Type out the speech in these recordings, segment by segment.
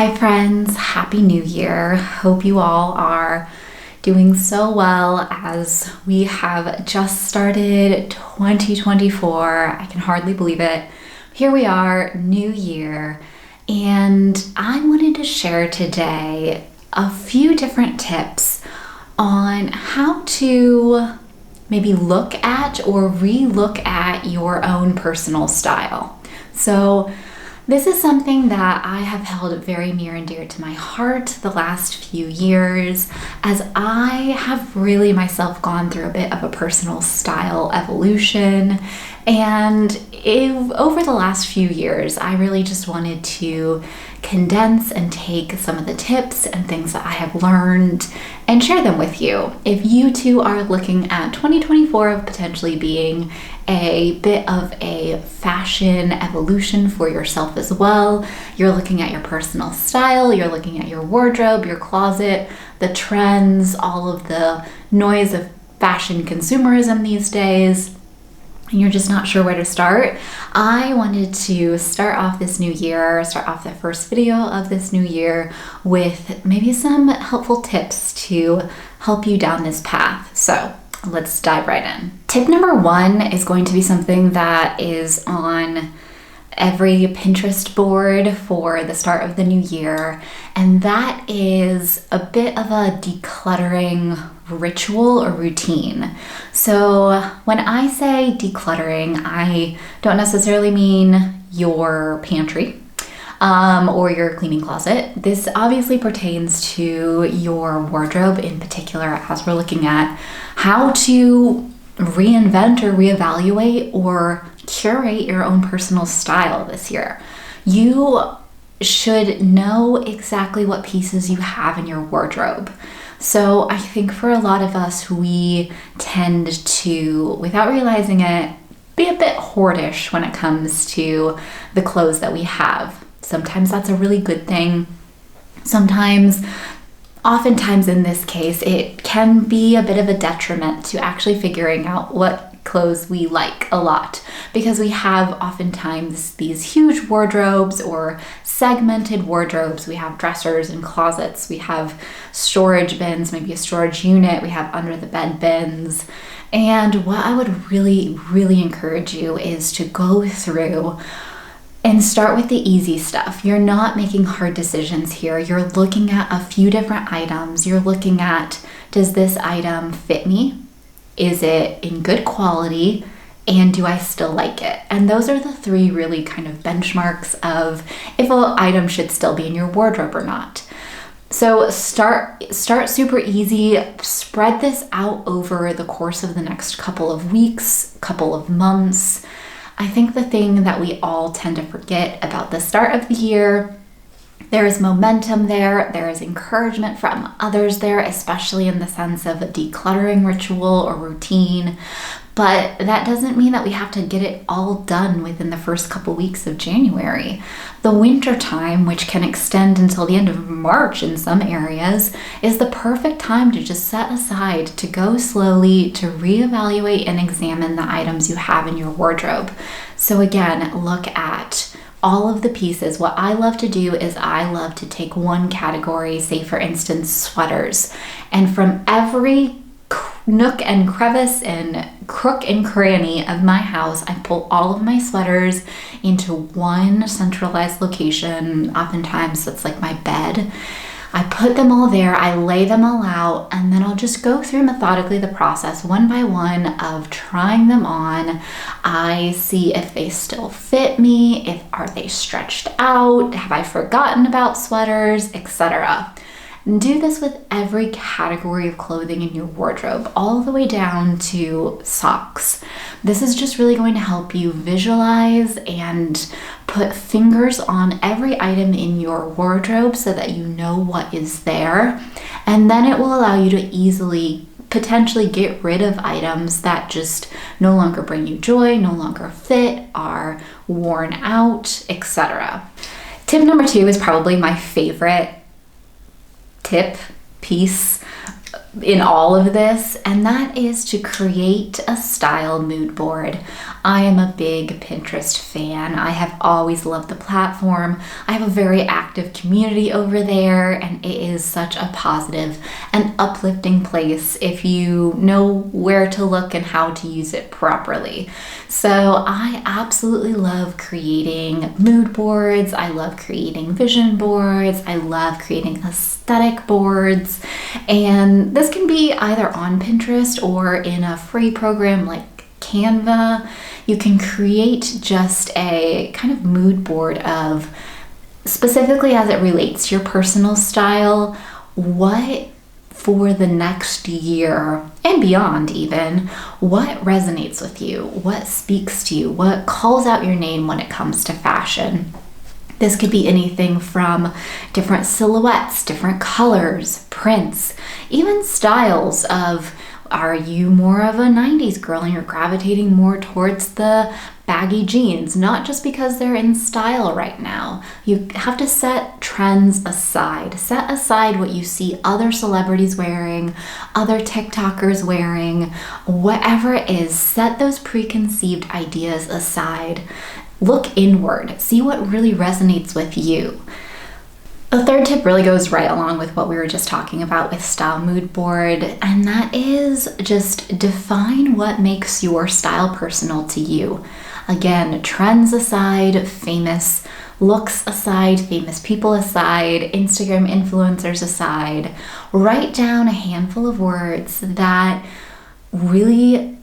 Hi friends, Happy New Year. Hope you all are doing so well as we have just started 2024. I can hardly believe it. Here we are, new year, and I wanted to share today a few different tips on how to maybe look at or re-look at your own personal style. So this is something that I have held very near and dear to my heart the last few years, as I have really myself gone through a bit of a personal style evolution. And over the last few years, I really just wanted to condense and take some of the tips and things that I have learned and share them with you. If you too are looking at 2024 of potentially being a bit of a fashion evolution for yourself as well, you're looking at your personal style, you're looking at your wardrobe, your closet, the trends, all of the noise of fashion consumerism these days, and you're just not sure where to start, I wanted to start off the first video of this new year with maybe some helpful tips to help you down this path. So let's dive right in. Tip number one is going to be something that is on every Pinterest board for the start of the new year, and that is a bit of a decluttering ritual or routine. So when I say decluttering, I don't necessarily mean your pantry or your cleaning closet. This obviously pertains to your wardrobe in particular, as we're looking at how to reinvent or reevaluate or curate your own personal style this year. You should know exactly what pieces you have in your wardrobe. So I think for a lot of us, we tend to, without realizing it, be a bit hoardish when it comes to the clothes that we have. Sometimes that's a really good thing. Oftentimes in this case, it can be a bit of a detriment to actually figuring out what clothes we like a lot, because we have oftentimes these huge wardrobes or segmented wardrobes. We have dressers and closets, we have storage bins, maybe a storage unit, we have under the bed bins. And what I would really encourage you is to go through and start with the easy stuff. You're not making hard decisions here. You're looking at a few different items. You're looking at, does this item fit me? Is it in good quality? And do I still like it? And those are the three really kind of benchmarks of if an item should still be in your wardrobe or not. So start super easy. Spread this out over the course of the next couple of weeks, couple of months. I think the thing that we all tend to forget about the start of the year, there is momentum there is encouragement from others there, especially in the sense of a decluttering ritual or routine. But that doesn't mean that we have to get it all done within the first couple weeks of January. The winter time, which can extend until the end of March in some areas, is the perfect time to just set aside, to go slowly, to reevaluate and examine the items you have in your wardrobe. So again, look at all of the pieces. What I love to do is I love to take one category, say for instance, sweaters, and from every nook and crevice and crook and cranny of my house, I pull all of my sweaters into one centralized location. Oftentimes that's like my bed. I put them all there, I lay them all out, and then I'll just go through methodically the process one by one of trying them on. I see if they still fit me, are they stretched out, have I forgotten about sweaters, etc. Do this with every category of clothing in your wardrobe, all the way down to socks. This is just really going to help you visualize and put fingers on every item in your wardrobe so that you know what is there. And then it will allow you to easily potentially get rid of items that just no longer bring you joy, no longer fit, are worn out, etc. Tip number two is probably my favorite tip piece in all of this, and that is to create a style mood board. I am a big Pinterest fan. I have always loved the platform. I have a very active community over there, and it is such a positive and uplifting place if you know where to look and how to use it properly. So I absolutely love creating mood boards. I love creating vision boards. I love creating aesthetic boards. And this can be either on Pinterest or in a free program like Canva. You can create just a kind of mood board of, specifically as it relates to your personal style, what for the next year and beyond even, what resonates with you, what speaks to you, what calls out your name when it comes to fashion. This could be anything from different silhouettes, different colors, prints, even styles of, are you more of a 90s girl and you're gravitating more towards the baggy jeans, not just because they're in style right now. You have to set trends aside. Set aside what you see other celebrities wearing, other TikTokers wearing, whatever it is. Set those preconceived ideas aside. Look inward. See what really resonates with you. The third tip really goes right along with what we were just talking about with Style Mood Board, and that is just define what makes your style personal to you. Again, trends aside, famous looks aside, famous people aside, Instagram influencers aside, write down a handful of words that really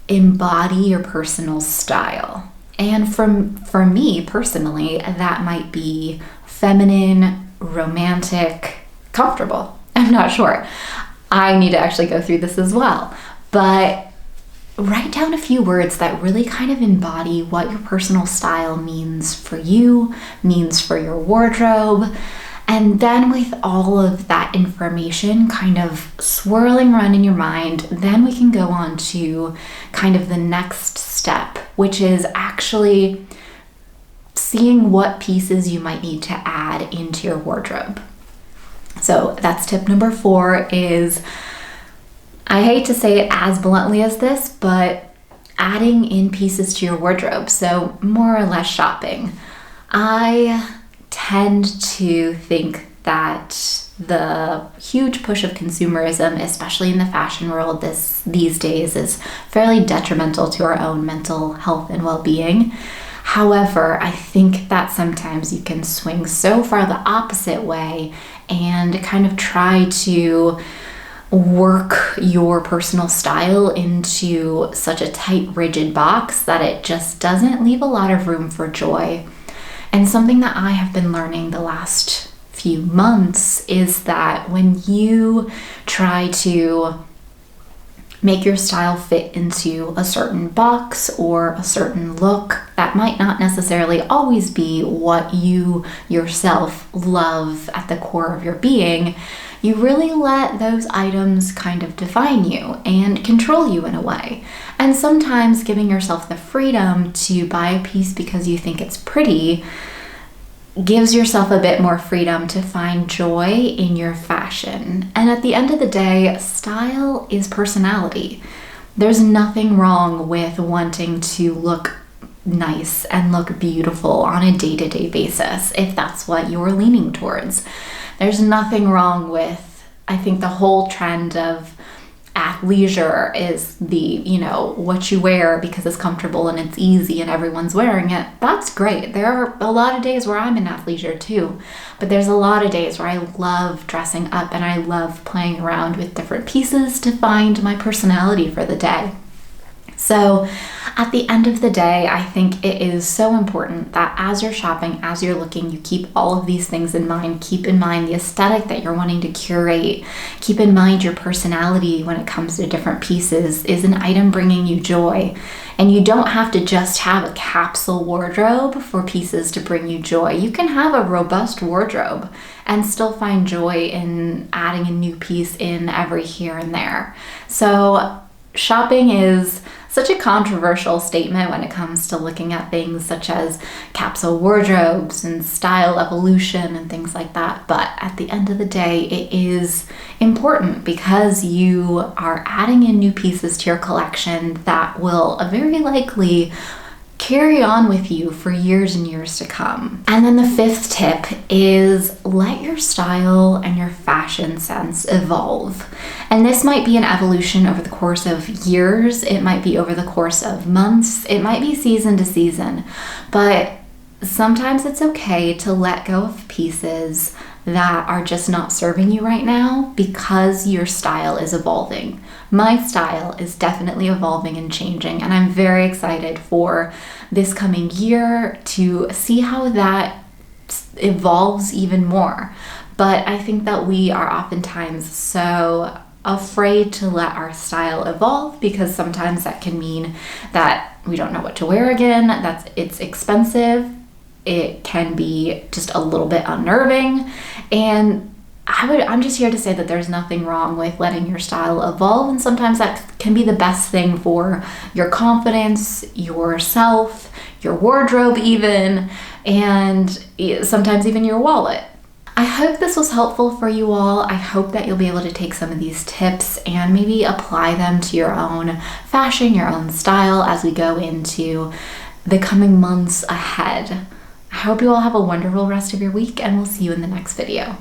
embody your personal style. And for me personally, that might be feminine, romantic, comfortable. I'm not sure. I need to actually go through this as well. But write down a few words that really kind of embody what your personal style means for you, means for your wardrobe. And then with all of that information kind of swirling around in your mind, then we can go on to kind of the next step, which is actually seeing what pieces you might need to add into your wardrobe. So that's tip number 4 is, I hate to say it as bluntly as this, but adding in pieces to your wardrobe. So more or less shopping. I tend to think that the huge push of consumerism, especially in the fashion world these days, is fairly detrimental to our own mental health and well-being. However, I think that sometimes you can swing so far the opposite way and kind of try to work your personal style into such a tight, rigid box that it just doesn't leave a lot of room for joy. And something that I have been learning the last few months is that when you try to make your style fit into a certain box or a certain look, that might not necessarily always be what you yourself love at the core of your being. You really let those items kind of define you and control you in a way. And sometimes giving yourself the freedom to buy a piece because you think it's pretty gives yourself a bit more freedom to find joy in your fashion. And at the end of the day, style is personality. There's nothing wrong with wanting to look nice and look beautiful on a day-to-day basis if that's what you're leaning towards. There's nothing wrong with, I think, the whole trend of athleisure is the, what you wear because it's comfortable and it's easy and everyone's wearing it. That's great. There are a lot of days where I'm in athleisure too, but there's a lot of days where I love dressing up and I love playing around with different pieces to find my personality for the day. So at the end of the day, I think it is so important that as you're shopping, as you're looking, you keep all of these things in mind. Keep in mind the aesthetic that you're wanting to curate. Keep in mind your personality when it comes to different pieces. Is an item bringing you joy? And you don't have to just have a capsule wardrobe for pieces to bring you joy. You can have a robust wardrobe and still find joy in adding a new piece in every here and there. So shopping is such a controversial statement when it comes to looking at things such as capsule wardrobes and style evolution and things like that. But at the end of the day, it is important because you are adding in new pieces to your collection that will very likely carry on with you for years and years to come. And then the fifth tip is let your style and your fashion sense evolve. And this might be an evolution over the course of years, it might be over the course of months, it might be season to season, but sometimes it's okay to let go of pieces that are just not serving you right now because your style is evolving. My style is definitely evolving and changing, and I'm very excited for this coming year to see how that evolves even more. But I think that we are oftentimes so afraid to let our style evolve because sometimes that can mean that we don't know what to wear again, it's expensive, it can be just a little bit unnerving, and I'm just here to say that there's nothing wrong with letting your style evolve, and sometimes that can be the best thing for your confidence, yourself, your wardrobe even, and sometimes even your wallet. I hope this was helpful for you all. I hope that you'll be able to take some of these tips and maybe apply them to your own fashion, your own style as we go into the coming months ahead. I hope you all have a wonderful rest of your week, and we'll see you in the next video.